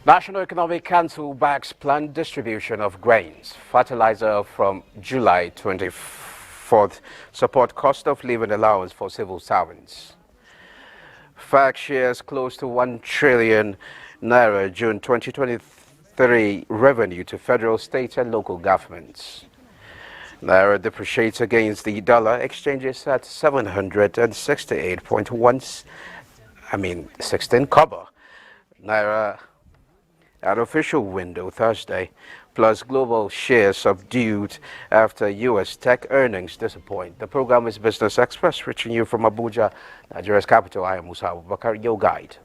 National Economic Council backs planned distribution of grains, fertilizer from July 24th, support cost of living allowance for civil servants. FAC shares close to 1 trillion naira June 2023 revenue to federal, state and local governments. Naira depreciates against the dollar, exchanges at 16 kobo. Naira at official window Thursday, plus global shares subdued after U.S. tech earnings disappoint. The program is Business Express, reaching you from Abuja, Nigeria's capital. I am Musa Abubakar, your guide.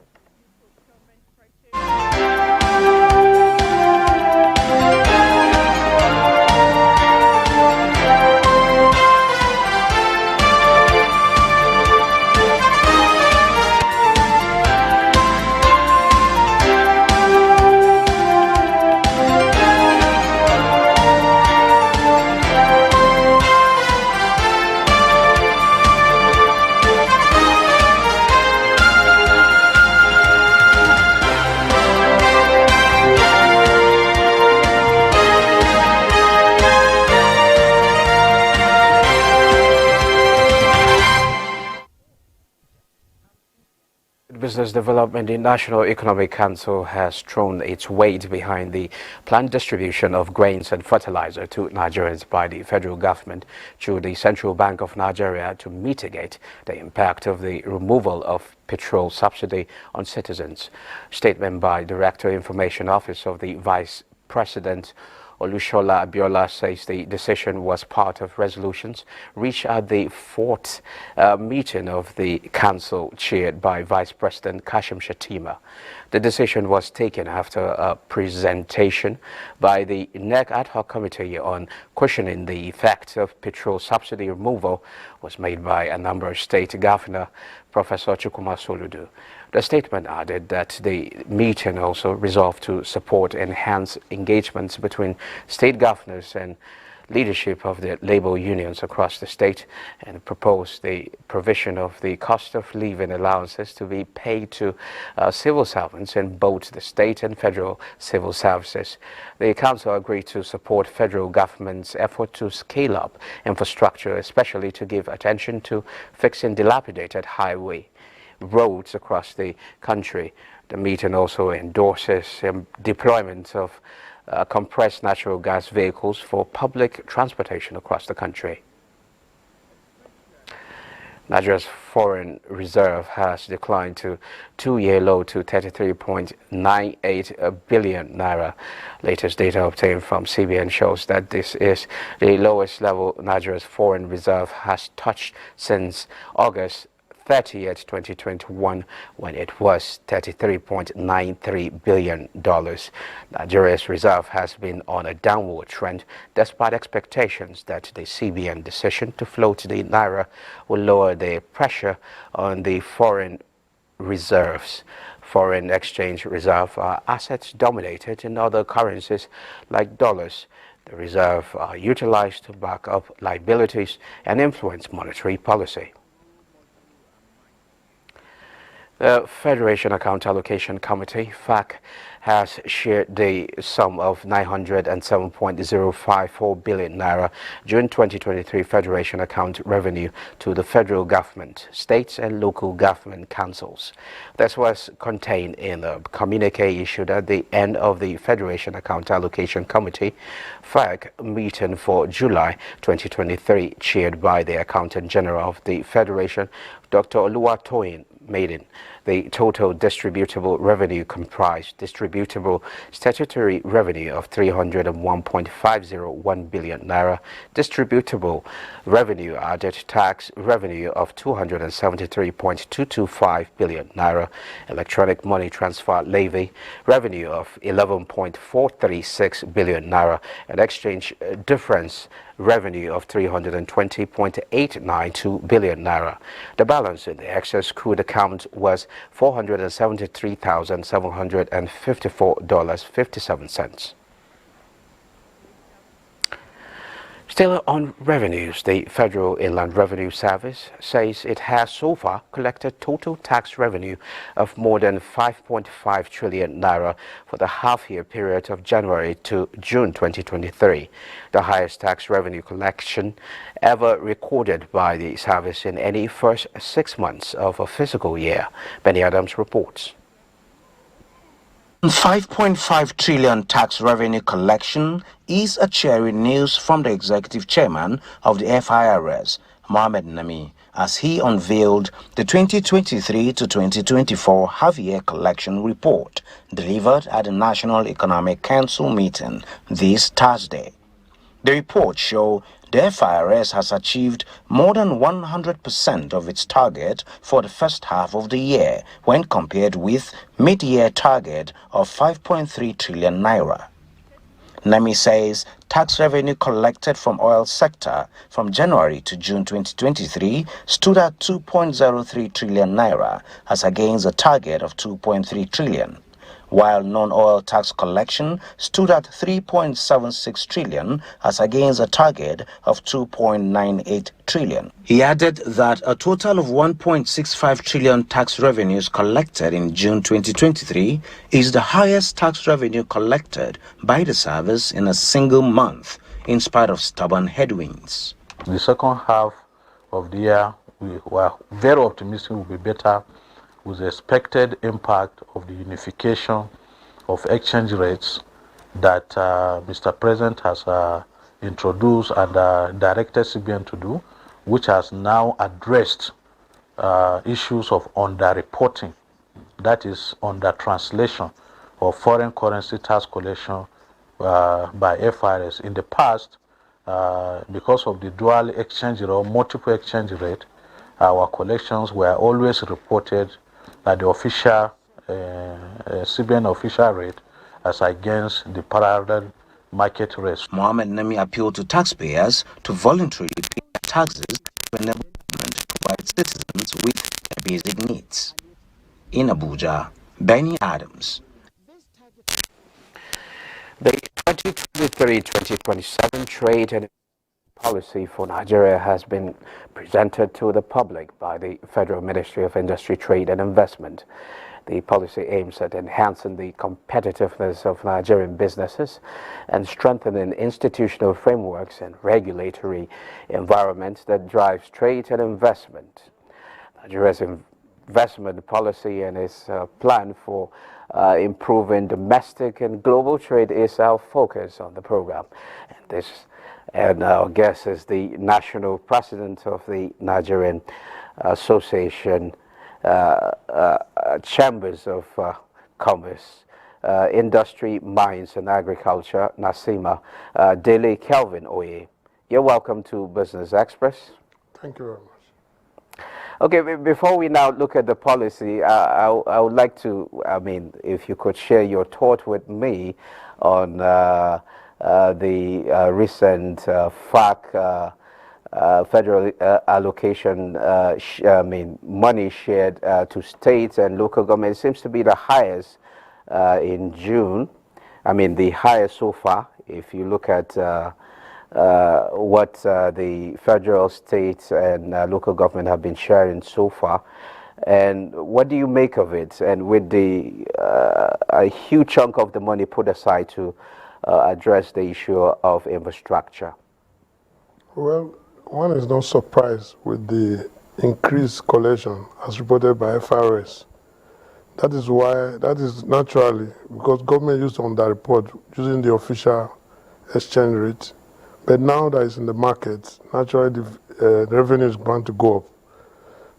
Business Development, the National Economic Council has thrown its weight behind the planned distribution of grains and fertilizer to Nigerians by the federal government through the Central Bank of Nigeria to mitigate the impact of the removal of petrol subsidy on citizens. Statement by Director Information Office of the Vice President Olusola Abiola says the decision was part of resolutions reached at the fourth meeting of the council chaired by Vice President Kashim Shettima. The decision was taken after a presentation by the NEC Ad Hoc Committee on questioning the effects of petrol subsidy removal was made by a number of state governor, Professor Chukwuma Soludo. The statement added that the meeting also resolved to support enhanced engagements between state governors and leadership of the labor unions across the state and proposed the provision of the cost of living allowances to be paid to civil servants in both the state and federal civil services. The council agreed to support federal government's effort to scale up infrastructure, especially to give attention to fixing dilapidated highway roads across the country. The meeting also endorses deployment of compressed natural gas vehicles for public transportation across the country. Nigeria's foreign reserve has declined to two-year low to 33.98 billion naira. Latest data obtained from CBN shows that this is the lowest level Nigeria's foreign reserve has touched since August 30th, 2021, when it was $33.93 billion. Nigeria's reserve has been on a downward trend despite expectations that the CBN decision to float the naira will lower the pressure on the foreign reserves. Foreign exchange reserve are assets dominated in other currencies like dollars. The reserve are utilized to back up liabilities and influence monetary policy. The Federation Account Allocation Committee, FAC, has shared the sum of 907.054 billion naira June 2023 Federation account revenue to the federal government, states and local government councils. This was contained in a communique issued at the end of the Federation Account Allocation Committee, FAC, meeting for July 2023, chaired by the Accountant General of the Federation, Dr. Oluwatoyin Maiden. The total distributable revenue comprised distributable statutory revenue of 301.501 billion naira, distributable revenue added tax revenue of 273.225 billion naira, electronic money transfer levy revenue of 11.436 billion naira, and exchange difference revenue of 320.892 billion naira. The balance in the excess accrued account was $473,754.57. Still on revenues, the Federal Inland Revenue Service says it has so far collected total tax revenue of more than 5.5 trillion naira for the half-year period of January to June 2023, the highest tax revenue collection ever recorded by the service in any first 6 months of a fiscal year. Benny Adams reports. 5.5 trillion tax revenue collection is a cheering news from the executive chairman of the FIRS, Mohammed Nami, as he unveiled the 2023 to 2024 half-year collection report delivered at the National Economic Council meeting this Thursday. The report shows the FIRS has achieved more than 100% of its target for the first half of the year when compared with mid-year target of 5.3 trillion naira. Nami says tax revenue collected from oil sector from January to June 2023 stood at 2.03 trillion naira as against a target of 2.3 trillion. While non-oil tax collection stood at 3.76 trillion as against a target of 2.98 trillion. He added that a total of 1.65 trillion tax revenues collected in June 2023 is the highest tax revenue collected by the service in a single month, in spite of stubborn headwinds. The second half of the year, we were very optimistic will be better, with the expected impact of the unification of exchange rates that Mr. President has introduced and directed CBN to do, which has now addressed issues of underreporting, that is, under-translation of foreign currency tax collection by FIRS. In the past, because of the dual exchange rate or multiple exchange rate, our collections were always reported at the official CBN official rate as against the parallel market rate. Mohammed Nami appealed to taxpayers to voluntarily pay their taxes to enable government to provide citizens with their basic needs. In Abuja, Benny Adams. The 2023-2027 trade and policy for Nigeria has been presented to the public by the Federal Ministry of Industry, Trade and Investment. The policy aims at enhancing the competitiveness of Nigerian businesses and strengthening institutional frameworks and regulatory environments that drives trade and investment. Nigeria's investment policy and its plan for improving domestic and global trade is our focus on the program. And our guest is the national president of the Nigerian Association Chambers of Commerce, Industry, Mines and Agriculture, NASIMA, Dele Kelvin Oye. You're welcome to Business Express. Thank you very much. Okay, before we now look at the policy, I would like to, if you could share your thought with me on the recent FAC federal allocation, money shared to states and local government. It seems to be the highest in June. The highest so far. If you look at what the federal, states, and local government have been sharing so far, and what do you make of it? And with the a huge chunk of the money put aside to address the issue of infrastructure. Well, one is not surprised with the increased collection as reported by FRS. That is naturally because government used to underreport using the official exchange rate. But now that it's in the market, naturally the revenue is bound to go up.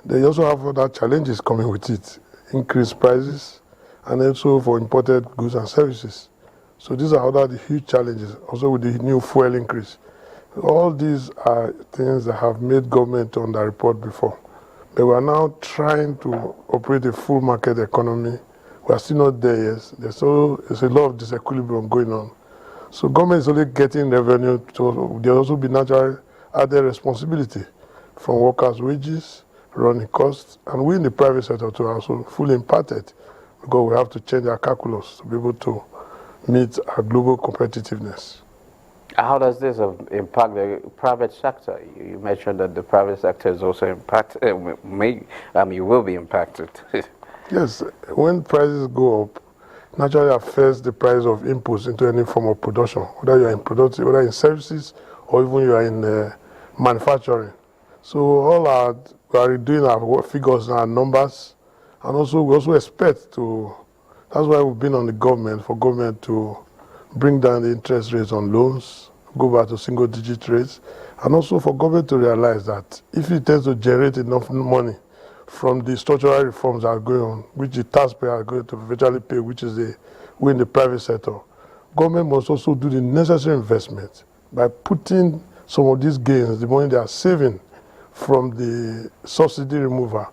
They also have other challenges coming with it, increased prices, and also for imported goods and services. So these are other huge challenges, also with the new fuel increase. All these are things that have made government to underreport before. But we are now trying to operate a full market economy. We are still not there yet. There's a lot of disequilibrium going on. So government is only getting revenue. So there will also be natural added responsibility from workers' wages, running costs, and we in the private sector too are also fully impacted because we have to change our calculus to be able to meet our global competitiveness. How does this impact the private sector? You mentioned that the private sector is also impacted, you will be impacted. Yes, when prices go up, naturally affects the price of inputs into any form of production, whether you are in production, whether in services, or even you are in manufacturing. So we are doing our figures and our numbers, and also we also expect to. That's why we've been on the government for government to bring down the interest rates on loans, go back to single-digit rates, and also for government to realize that if it tends to generate enough money from the structural reforms that are going on, which the taxpayer are going to eventually pay, which is the way in the private sector, government must also do the necessary investment by putting some of these gains, the money they are saving from the subsidy removal,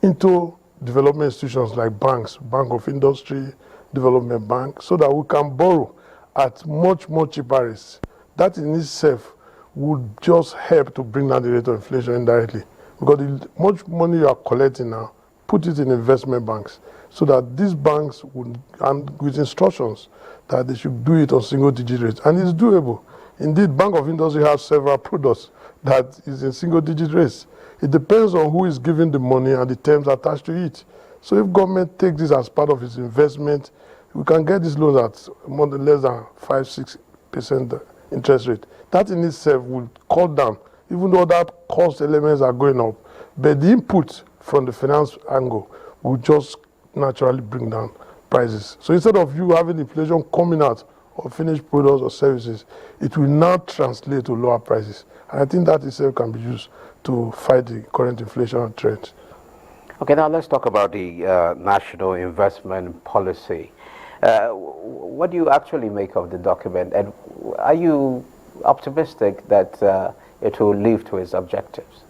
into development institutions like banks, Bank of Industry, Development Bank, so that we can borrow at much, much cheaper rates. That in itself would just help to bring down the rate of inflation indirectly. Because the much money you are collecting now, put it in investment banks, so that these banks would, and with instructions that they should do it on single-digit rates. And it's doable. Indeed, Bank of Industry has several products that is in single-digit rates. It depends on who is giving the money and the terms attached to it. So if government takes this as part of its investment, we can get these loans at more than less than 5-6% interest rate. That in itself will cut down, even though that cost elements are going up, but the input from the finance angle will just naturally bring down prices. So instead of you having inflation coming out of finished products or services, it will now translate to lower prices. And I think that itself can be used to fight the current inflation trend. Okay, now let's talk about the national investment policy. What do you actually make of the document, and are you optimistic that it will live to its objectives?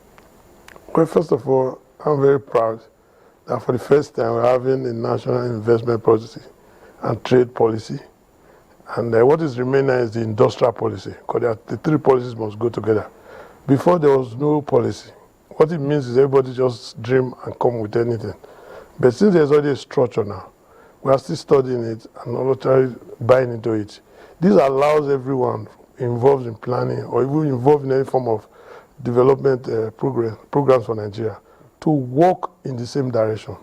Well, first of all, I'm very proud that for the first time we're having a national investment policy and trade policy. And what is remaining is the industrial policy, because the three policies must go together. Before, there was no policy. What it means is everybody just dream and come with anything. But since there's already a structure now, we are still studying it and literally buying into it. This allows everyone involved in planning or even involved in any form of development programs for Nigeria to work in the same direction.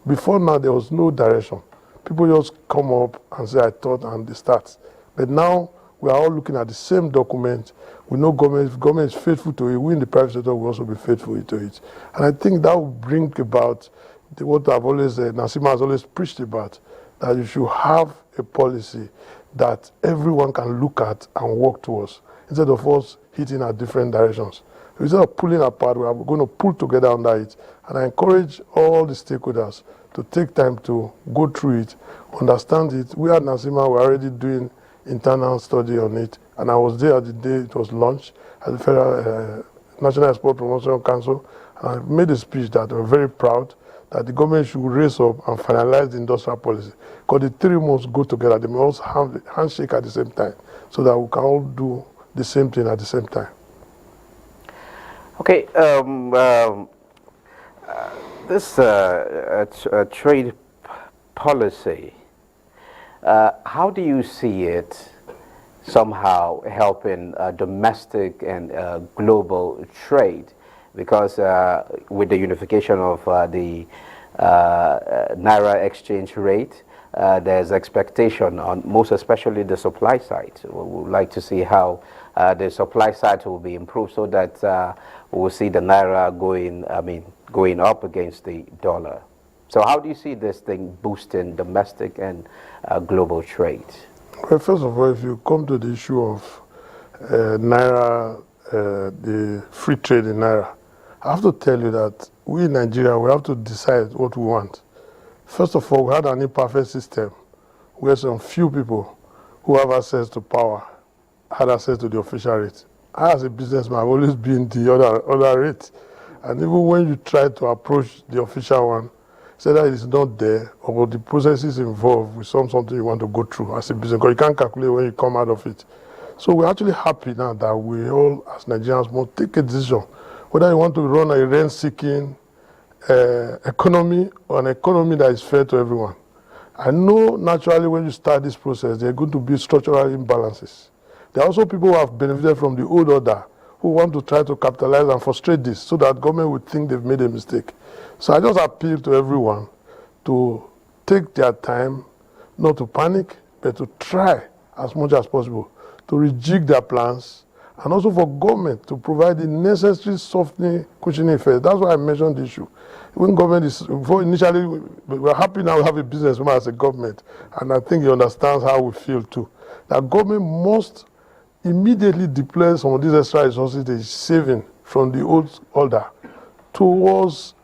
Before now, there was no direction. People just come up and say, I thought, and they start. But now, we are all looking at the same document. We know government, if government is faithful to it, we in the private sector will also be faithful to it. And I think that will bring about what I've always said, Nasima has always preached about, that you should have a policy that everyone can look at and work towards, instead of us hitting at different directions. Instead of pulling apart, we are going to pull together under it. And I encourage all the stakeholders to take time to go through it, understand it. We at Nasima were already doing internal study on it, and I was there the day it was launched at the Federal National Export Promotion Council, and I made a speech that we're very proud that the government should raise up and finalize the industrial policy, because the three must go together. They must have the handshake at the same time, so that we can all do the same thing at the same time. Okay, this trade policy, how do you see it somehow helping domestic and global trade? Because with the unification of the Naira exchange rate, there's expectation on most especially the supply side. We would like to see how the supply side will be improved, so that we will see the Naira going up against the dollar. So how do you see this thing boosting domestic and global trade? Well, first of all, if you come to the issue of Naira, the free trade in Naira, I have to tell you that we in Nigeria, we have to decide what we want. First of all, we had an imperfect system where some few people who have access to power had access to the official rate. I, as a businessman, have always been the other rate. And even when you try to approach the official one, say that it's not there, or the processes involved with something you want to go through as a business, because you can't calculate when you come out of it. So we're actually happy now that we all, as Nigerians, must take a decision whether you want to run a rent-seeking economy or an economy that is fair to everyone. I know naturally when you start this process, there are going to be structural imbalances. There are also people who have benefited from the old order who want to try to capitalize and frustrate this so that government would think they've made a mistake. So I just appeal to everyone to take their time, not to panic, but to try as much as possible to rejig their plans, and also for government to provide the necessary softening, cushioning effect. That's why I mentioned the issue. When government is, before initially, we're happy now we have a businessman as a government, and I think he understands how we feel too. That government must immediately deploy some of these extra resources they're saving from the old order towards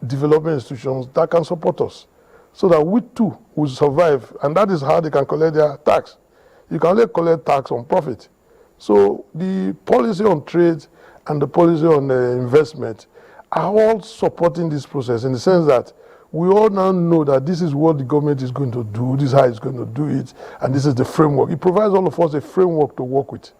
development institutions that can support us, so that we too will survive, and that is how they can collect their tax. You can only collect tax on profit. So the policy on trade and the policy on investment are all supporting this process in the sense that we all now know that this is what the government is going to do, this is how it's going to do it, and this is the framework. It provides all of us a framework to work with.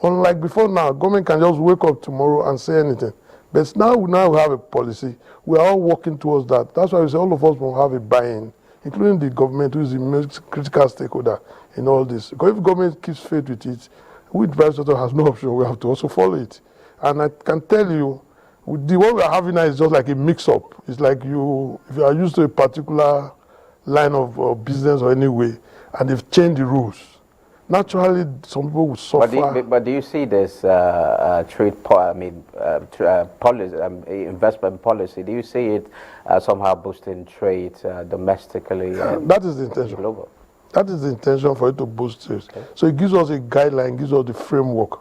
Unlike before now, government can just wake up tomorrow and say anything. But now we have a policy. We are all working towards that. That's why we say all of us will have a buy-in, including the government, who is the most critical stakeholder in all this. Because if government keeps faith with it, we private sector has no option. We have to also follow it. And I can tell you, the one we are having now is just like a mix-up. It's like if you are used to a particular line of business or any way, and they've changed the rules. Naturally, some people will suffer. But do you see this policy, investment policy? Do you see it somehow boosting trade domestically? That is the intention. Global. That is the intention for it to boost trade. Okay. So it gives us a guideline, gives us the framework.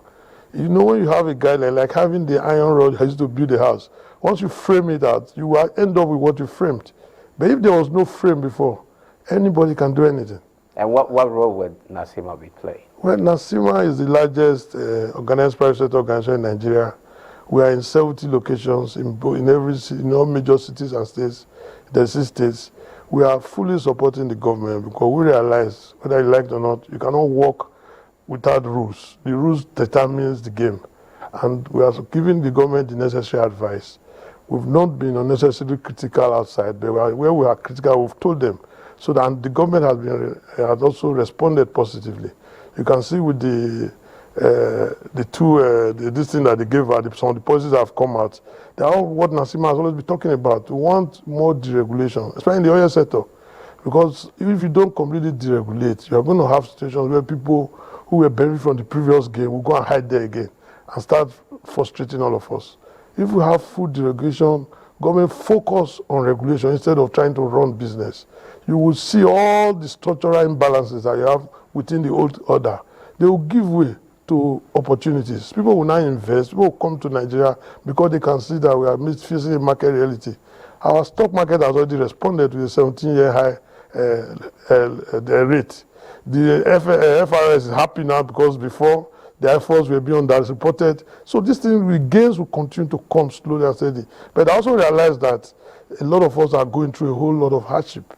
You know, when you have a guideline, like having the iron rod used to build a house, once you frame it out, you will end up with what you framed. But if there was no frame before, anybody can do anything. And what role would NASIMA be playing? Well, NASIMA is the largest organized private sector organization in Nigeria. We are in 70 locations in all major cities and states, the 6 states. We are fully supporting the government because we realize, whether you like it or not, you cannot work without rules. The rules determines the game. And we are giving the government the necessary advice. We've not been unnecessarily critical outside, but where we are critical, we've told them. So that the government has also responded positively. You can see with this thing that they gave out, some of the policies that have come out, they are all what NASIMA has always been talking about. We want more deregulation, especially in the oil sector. Because if you don't completely deregulate, you are going to have situations where people who were benefiting from the previous game will go and hide there again and start frustrating all of us. If we have full deregulation, government focus on regulation instead of trying to run business, you will see all the structural imbalances that you have within the old order. They will give way to opportunities. People will now invest, people will come to Nigeria because they can see that we are facing a market reality. Our stock market has already responded to the 17-year high rate. The FRS is happy now because before the efforts were being underreported. So this thing, the gains will continue to come slowly and steady. But I also realize that a lot of us are going through a whole lot of hardship.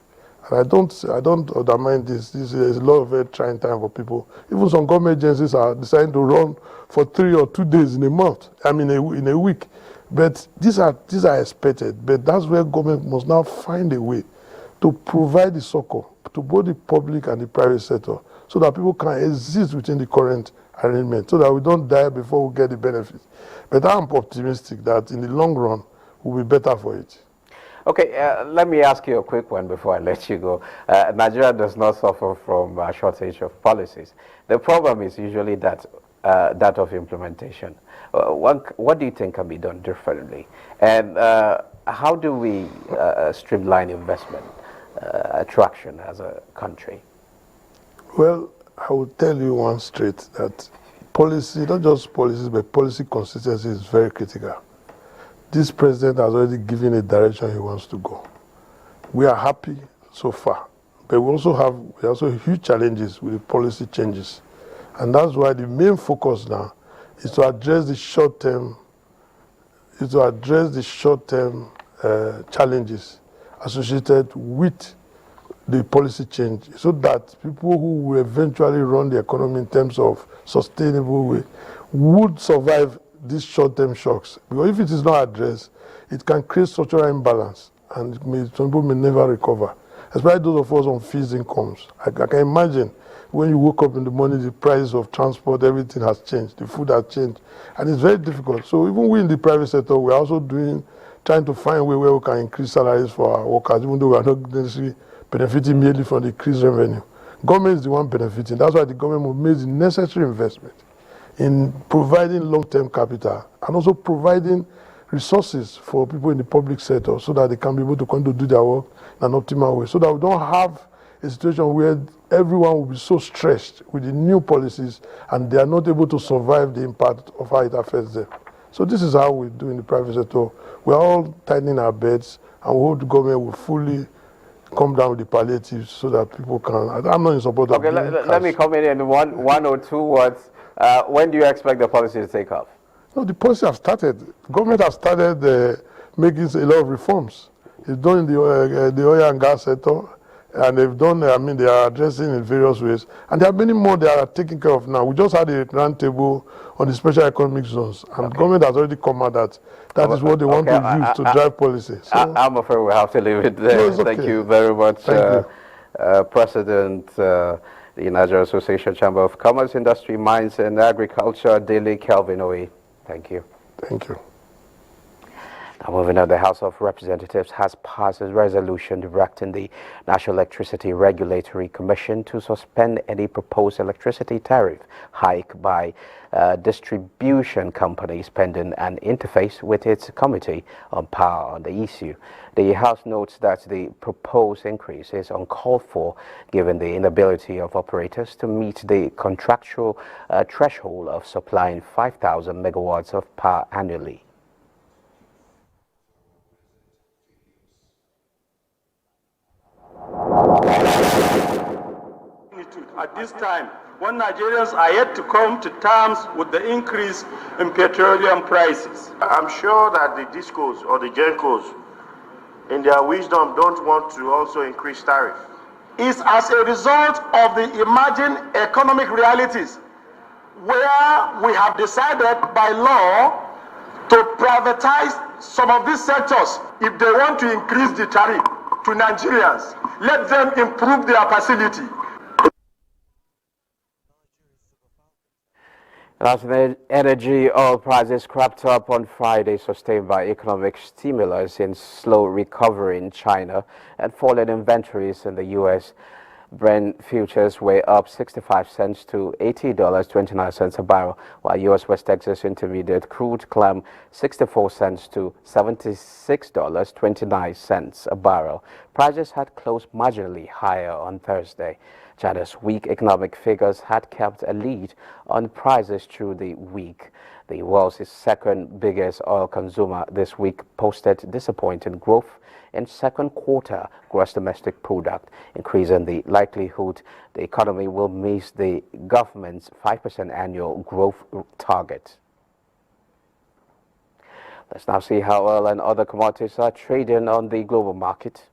And I don't undermine this. This is a lot of very trying time for people. Even some government agencies are deciding to run for 3 or 2 days in a month. I mean, in a week. But these are expected. But that's where government must now find a way to provide the succor to both the public and the private sector, so that people can exist within the current arrangement, so that we don't die before we get the benefits. But I'm optimistic that in the long run, we'll be better for it. Okay, let me ask you a quick one before I let you go. Nigeria does not suffer from a shortage of policies. The problem is usually that of implementation. What do you think can be done differently? And how do we streamline investment attraction as a country? Well, I will tell you one straight that policy, not just policies, but policy consistency is very critical. This president has already given a direction he wants to go. We are happy so far, but we also have huge challenges with the policy changes. And that's why the main focus now is to address the short-term challenges associated with the policy change, so that people who will eventually run the economy in terms of sustainable way would survive these short-term shocks. Because if it is not addressed, it can create structural imbalance, and some people may never recover. Especially those of us on fees incomes. I can imagine when you woke up in the morning, the price of transport, everything has changed. The food has changed. And it's very difficult. So even we in the private sector, we're also trying to find a way where we can increase salaries for our workers, even though we are not necessarily benefiting merely from the increased revenue. Government is the one benefiting. That's why the government will make the necessary investment in providing long-term capital and also providing resources for people in the public sector so that they can be able to continue to do their work in an optimal way, so that we don't have a situation where everyone will be so stressed with the new policies and they are not able to survive the impact of how it affects them. So this is how we do in the private sector. We're all tightening our beds, and we hope the government will fully come down with the palliatives so that people can. I'm not in support of. Okay, let me come in one or two words. When do you expect the policy to take off? No, the policy have started. The government has started making a lot of reforms. It's done in the oil and gas sector, and they've done. They are addressing in various ways, and there are many more they are taking care of now. We just had a round table on the special economic zones, and the government has already come out that is what they want to use to drive policy. So, I'm afraid we have to leave it there. No, Thank you very much, President, the Nigerian Association Chamber of Commerce, Industry, Mines and Agriculture, Daily Kelvin Oye. Thank you. Thank you. Now, moving on, the House of Representatives has passed a resolution directing the National Electricity Regulatory Commission to suspend any proposed electricity tariff hike by distribution companies pending an interface with its Committee on Power on the issue. The House notes that the proposed increase is uncalled for given the inability of operators to meet the contractual threshold of supplying 5,000 megawatts of power annually. At this time, when Nigerians are yet to come to terms with the increase in petroleum prices. I'm sure that the discos or the gencos, in their wisdom, don't want to also increase tariff. It's as a result of the emerging economic realities where we have decided by law to privatize some of these sectors. If they want to increase the tariff to Nigerians, let them improve their facility. As the energy oil prices crept up on Friday, sustained by economic stimulus in slow recovery in China and falling inventories in the U.S., Brent futures were up 65 cents to $80.29 a barrel, while U.S. West Texas Intermediate crude climbed 64 cents to $76.29 a barrel. Prices had closed marginally higher on Thursday. China's weak economic figures had kept a lead on prices through the week. The world's second biggest oil consumer this week posted disappointing growth in second quarter gross domestic product, increasing the likelihood the economy will miss the government's 5% annual growth target. Let's now see how oil and other commodities are trading on the global market.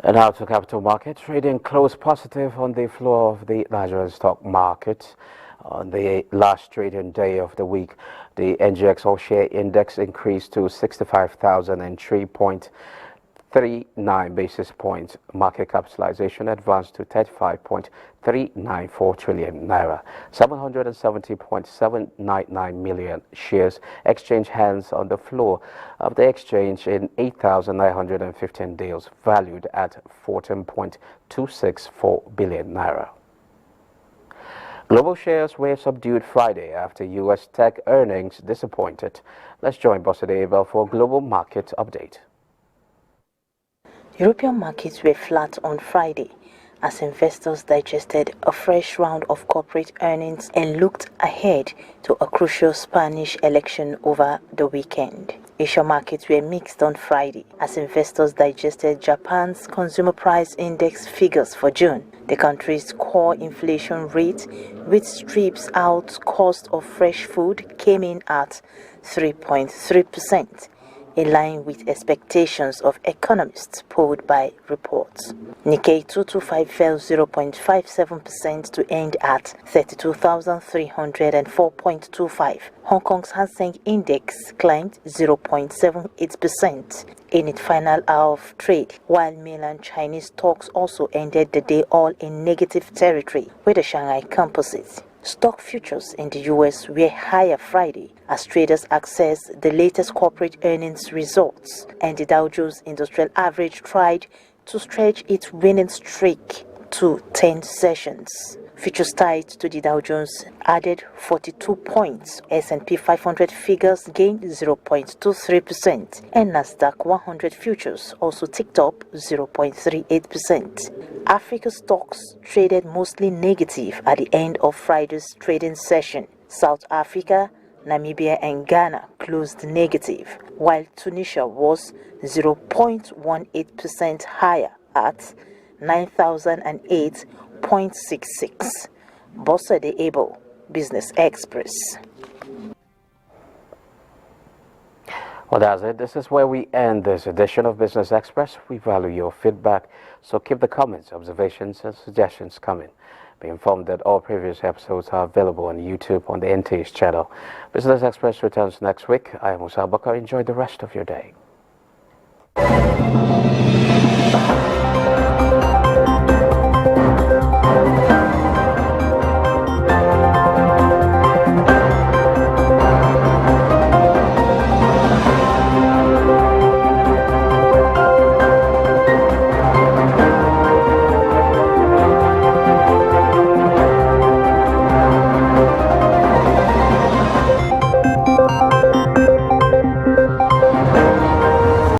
And now to capital market. Trading closed positive on the floor of the Nigerian stock market. On the last trading day of the week, the NGX all-share index increased to 65,003.39 basis points. Market capitalization advanced to 35.394 trillion naira. 770.799 million shares exchange hands on the floor of the exchange in 8,915 deals, valued at 14.264 billion naira. Global shares were subdued Friday after U.S. tech earnings disappointed. Let's join Bosede Abel for a global market update. European markets were flat on Friday as investors digested a fresh round of corporate earnings and looked ahead to a crucial Spanish election over the weekend. Asia markets were mixed on Friday as investors digested Japan's consumer price index figures for June. The country's core inflation rate, which strips out cost of fresh food, came in at 3.3%. in line with expectations of economists polled by reports. Nikkei 225 fell 0.57% to end at 32,304.25. Hong Kong's Hang Seng Index climbed 0.78% in its final hour of trade, while mainland Chinese stocks also ended the day all in negative territory, with the Shanghai Composite. Stock futures in the U.S. were higher Friday as traders accessed the latest corporate earnings results, and the Dow Jones Industrial Average tried to stretch its winning streak to 10 sessions. Futures tied to the Dow Jones added 42 points. S&P 500 figures gained 0.23%, and Nasdaq 100 futures also ticked up 0.38%. Africa stocks traded mostly negative at the end of Friday's trading session. South Africa, Namibia and Ghana closed negative, while Tunisia was 0.18% higher at 9,008.66. Bossa de Able, Business Express. Well, that's it. This is where we end this edition of Business Express. We value your feedback, so keep the comments, observations, and suggestions coming. Be informed that all previous episodes are available on YouTube on the NTA's channel. Business Express returns next week. I am Musa Bakar. Enjoy the rest of your day.